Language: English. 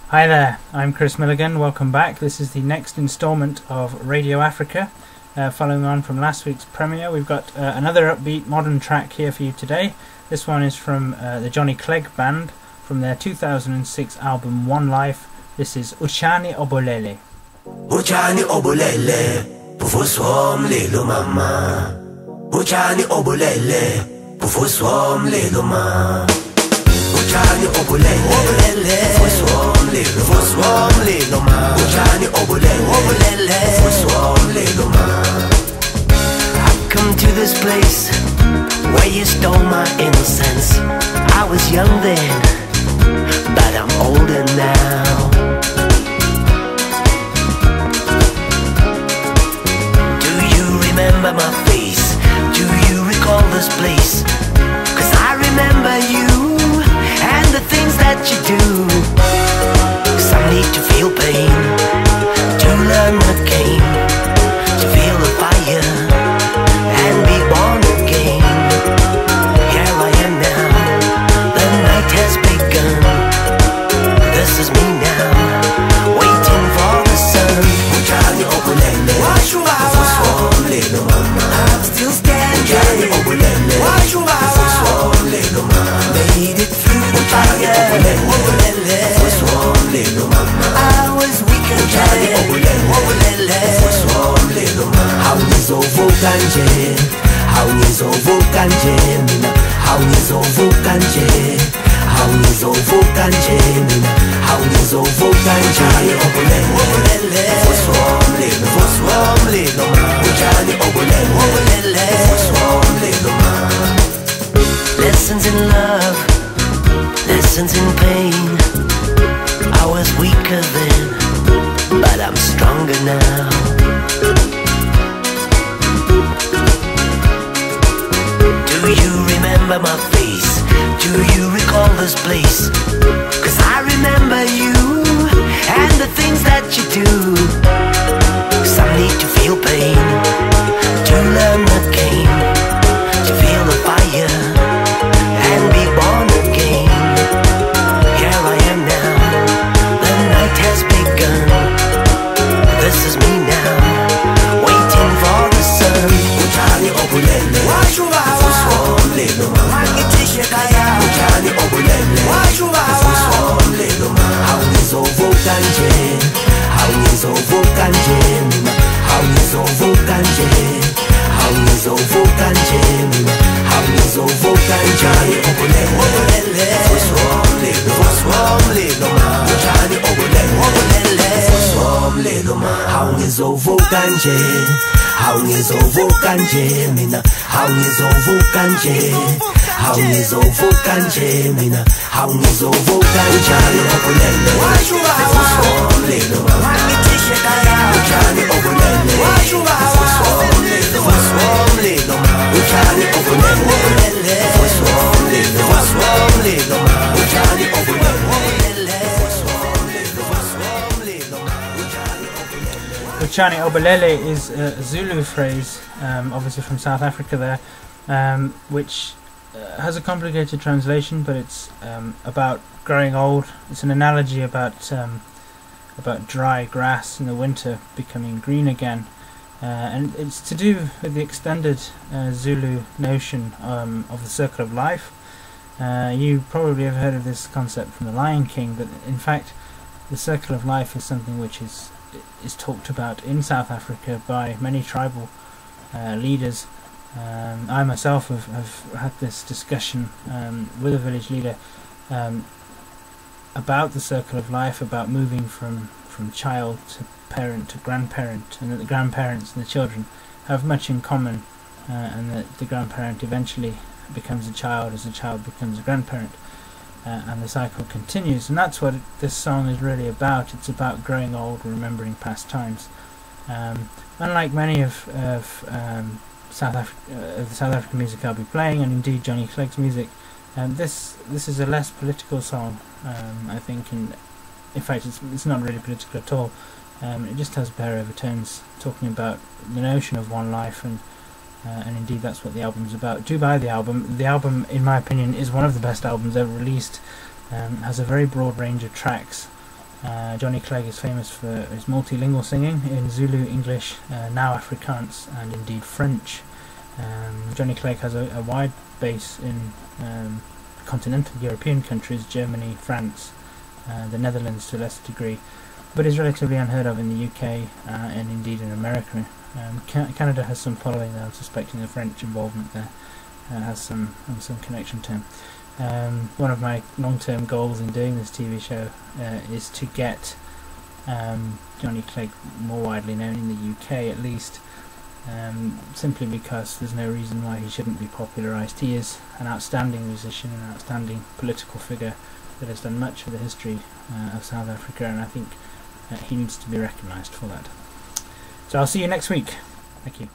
Hi there, I'm Chris Milligan, welcome back. This is the next instalment of Radio Africa. Following on from last week's premiere, we've got another upbeat modern track here for you today. This one is from the Johnny Clegg Band from their 2006 album One Life. This is Utshani Obulele. Utshani Obulele, Pufuswam Lilo Mama. Utshani Obulele, Pufuswam Lilo Mama. Utshani Obulele, Pufuswam Lilo Mama. Utshani Obulele, Pufuswam Lilo Mama. I've come to this place where you stole my innocence. I was young then, but I'm older now. Do you remember my face? Do you recall this place? 'Cause I remember you and the things that you do. Some need to feel pain to learn the game, to feel the fire and be born again. Here I am now, the night has begun. This is me now, waiting for the sun. Utshani Obulele, Pufuswam Lilo Mama. I'm still standing. Utshani Obulele, Pufuswam Lilo Mama. Made it through the fire. Pufuswam Lilo Mama. I was weak and Utshani Obulele, Pufuswam Lilo Mama. Hawuzovuka nje, hawuzovuka nje mina, hawuzovuka nje, hawuzovuka nje mina, hawuzovuka nje. Obulele, Pufuswam Lilo Mama. Utshani Obulele, Pufuswam Lilo Mama. Lessons in love, lessons in pain. I was weaker then, but I'm stronger now. Do you remember my face? Do you recall this place? 'Cause I remember you and the things that you do. Some need to feel pain to learn the game, to feel the fire and be born again. Here I am now, the night has begun. This is me now, waiting for the sun. Utshani Obulele, Pufuswam Lilo Mama. Utshani Obulele, Pufuswam Lilo Mama. Hawuzovuka nje, hawuzovuka nje mina, hawuzovuka nje, hawuzovuka nje mina, hawuzovuka nje. Obulele, Pufuswam Lilo Mama. Utshani Obulele, Pufuswam Lilo Mama. Hawuzovuka nje, hawuzovuka nje mina, hawuzovuka nje, hawuzovuka nje mina, hawuzovuka nje. Obulele, Pufuswam Lilo Mama. Utshani Obulele, Pufuswam Lilo Mama. Utshani Obulele, Pufuswam Lilo Mama. Utshani Obulele, Pufuswam Lilo Mama. Utshani Obulele is a Zulu phrase, obviously from South Africa there, which has a complicated translation, but it's about growing old. It's an analogy about dry grass in the winter becoming green again, and it's to do with the extended Zulu notion of the circle of life. You probably have heard of this concept from The Lion King, but in fact the circle of life is something which is talked about in South Africa by many tribal leaders. I myself have had this discussion with a village leader about the circle of life, about moving from child to parent to grandparent, and that the grandparents and the children have much in common, and that the grandparent eventually becomes a child as the child becomes a grandparent, and the cycle continues. And that's what this song is really about. It's about growing old, remembering past times. Unlike many of the South African music I'll be playing, and indeed Johnny Clegg's music, this is a less political song, I think, and in fact it's not really political at all. It just has bare overtones, talking about the notion of one life, and indeed that's what the album's about. Do buy the album. The album, in my opinion, is one of the best albums ever released. Has a very broad range of tracks, Johnny Clegg is famous for his multilingual singing in Zulu, English, now Afrikaans, and indeed French. Johnny Clegg has a wide base in continental European countries, Germany, France, the Netherlands to a lesser degree, but is relatively unheard of in the UK and indeed in America. Canada has some following there. I'm suspecting the French involvement there has some connection to him. One of my long-term goals in doing this TV show is to get Johnny Clegg more widely known in the UK at least, simply because there's no reason why he shouldn't be popularised. He is an outstanding musician, an outstanding political figure that has done much for the history of South Africa, and I think he needs to be recognised for that. So I'll see you next week. Thank you.